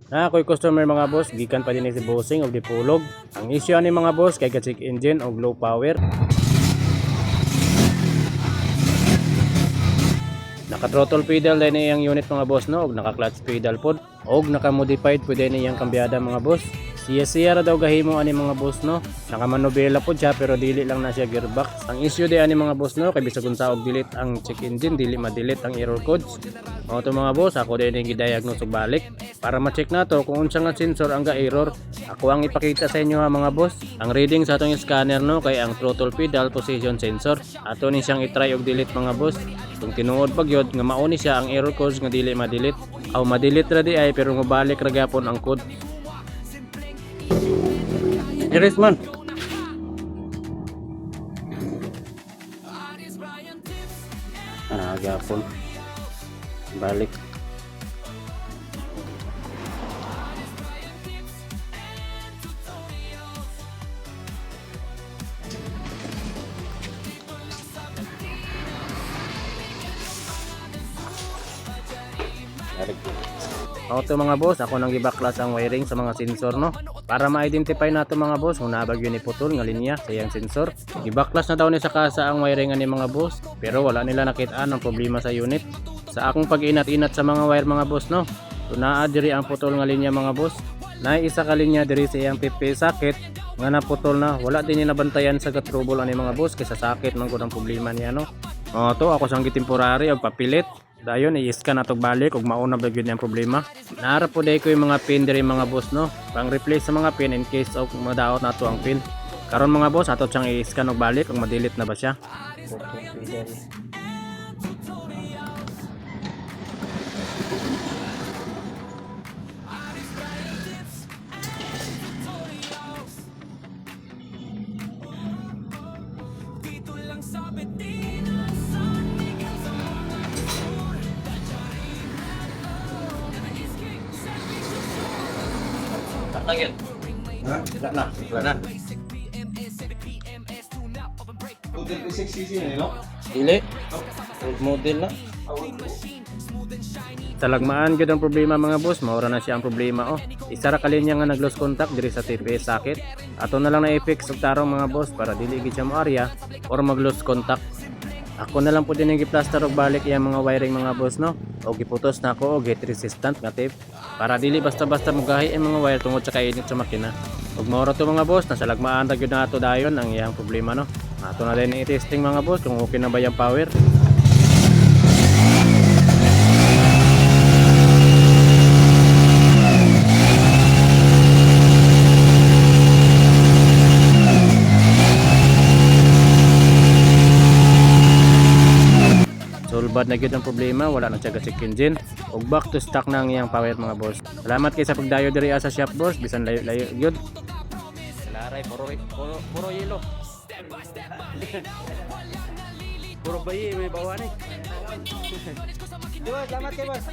Na ako'y customer mga boss, gikan pa din si bossing og dipulog. Ang issue ani mga boss kay ka-check engine og low power. Naka-throttle pedal din iyang unit mga boss no og naka-clutch pedal pod og naka-modified pud din iyang kambyada mga boss. Siya ra daw gahimo ani mga boss no. Nakamanobela pod siya pero dili lang na siya gearbox. Ang issue di ani mga boss no kay bisag unsa og delete ang check engine dili ma-delete ang error codes. Mao to mga boss, ako din ang gi-diagnose og balik para ma-check nato kung unsa nga sensor ang ga-error. Ako ang ipakita sa inyo ha mga boss. Ang reading sa atong scanner no kay ang throttle pedal position sensor. Ato ni siyang i-try og delete mga boss. Kung tinuod pa gyud nga mao ni siya ang error codes nga dili ma-delete. Aw ma-delete ra di ay pero mabalik ra gyapon ang code. Iris man. Gapon. Balik. Auto mga boss, ako nang gibaklas ang wiring sa mga sensor no para ma-identify nato mga boss kung nabagyo ni putol nga linya sa iyang sensor. Gibaklas na daw ni sa kasa ang wiring ani mga boss pero wala nila nakita ang problema sa unit. Sa akong pag-inat-inat sa mga wire mga boss no, tunaa diri ang putol nga linya mga boss. Naay isa ka linya diri sa iyang PP socket nga naputol na, wala din ni nabantayan sa trouble ani mga boss kay sa socket man gud ang problema niya no. To ako sang gitemporary og papilit. Dayon i-scan nato balik ug mauna ba gyud ang problema. Naara po day ko yung mga pin diri mga boss no. Pang replace sa mga pin in case of madaot nato ang pin. Karon mga boss ato siyang i-scan og balik ug ma-delete na ba siya. Lagyan. Ha? Wala na. Model P6cc na no? Dili. Old model na. Talagmaan gyud ang problema mga boss, maura na siya ang problema Isa ra kalinya nga nag-lose contact diri sa TPS socket. Ato na lang na i-fix og tarong mga boss para dili gid siya mo-area or mag-lose contact. Ako na lang po din i-plaster og balik iyang mga wiring mga boss no. O giputos na ako og heat resistant nga tape para dili basta-basta mugahi ang mga wire tungod sa kainit sa makina. Ug maura to mga boss, nasa lagmaan ra gyud nato dayon ang iyang problema no. Ato na din i-testing mga boss kung okay na ba yung power. Solbad na gyud ang problema, wala nang tiyaga check engine ug back to stock na ang iyang power mga boss. Salamat kay sa pagdayo diri sa shop boss, bisan layo-layo gyud. Salaray puro yelo. Puro bayi may bawa ni. Diba, salamat kay boss.